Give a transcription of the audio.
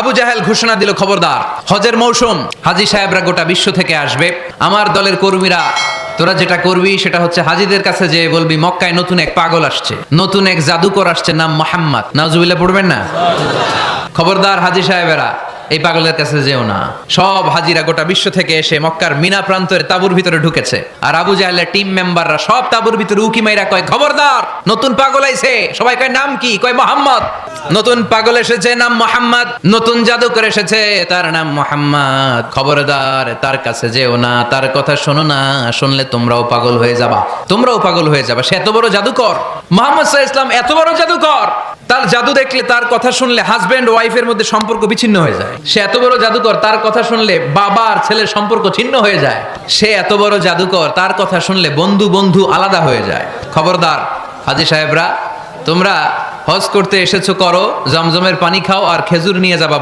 আবু জাহেল ঘোষণা দিল, খবরদার, হজের মৌসুম, হাজী সাহেবরা গোটা বিশ্ব থেকে আসবে, আমার দলের কর্মীরা তোরা যেটা করবি সেটা হচ্ছে হাজীদের কাছে যে বলবি মক্কায় নতুন এক পাগল আসছে, নতুন এক জাদুকর আসছে, নাম মোহাম্মদ। নাউজুবিল্লাহ পড়বেন না? খবরদার হাজী সাহেবেরা, এই পাগলের কাছে যেও না। সব হাজিরা গোটা বিশ্ব থেকে এসে মক্কার মিনা প্রান্তের তাঁবুর ভিতরে ঢুকেছে, আর আবু জাহেলের টিম মেম্বাররা সব তাঁবুর ভিতরে উকি মাইরা কয়, খবরদার, নতুন পাগল আইছে। সবাই কয়, নাম কি? কয়, মোহাম্মদ। নতুন পাগল এসেছে, নাম মোহাম্মদ। নতুন জাদুকর এসেছে, তার নাম মোহাম্মদ। খবরদার, তার কাছে যেও না, তার কথা শোনো না, শুনলে তোমরাও পাগল হয়ে যাবা, তোমরাও পাগল হয়ে যাবা। সে এত বড় জাদুকর, মুহাম্মদ সাল্লাল্লাহু আলাইহি ওয়াসাল্লাম এত বড় জাদুকর, তার জাদু দেখলে, তার কথা শুনলে হাজবেন্ড ওয়াইফের মধ্যে সম্পর্ক বিচ্ছিন্ন হয়ে যায়। সে এত বড় জাদুকর, তার কথা শুনলে বাবা আর ছেলের সম্পর্ক ছিন্ন হয়ে যায়। সে এত বড় জাদুকর, তার কথা শুনলে বন্ধু বন্ধু আলাদা হয়ে যায়। খবরদার হাজী সাহেবরা, তোমরা হজ করতে এসেছো, করো, জমজমের পানি খাও আর খেজুর নিয়ে যাবা।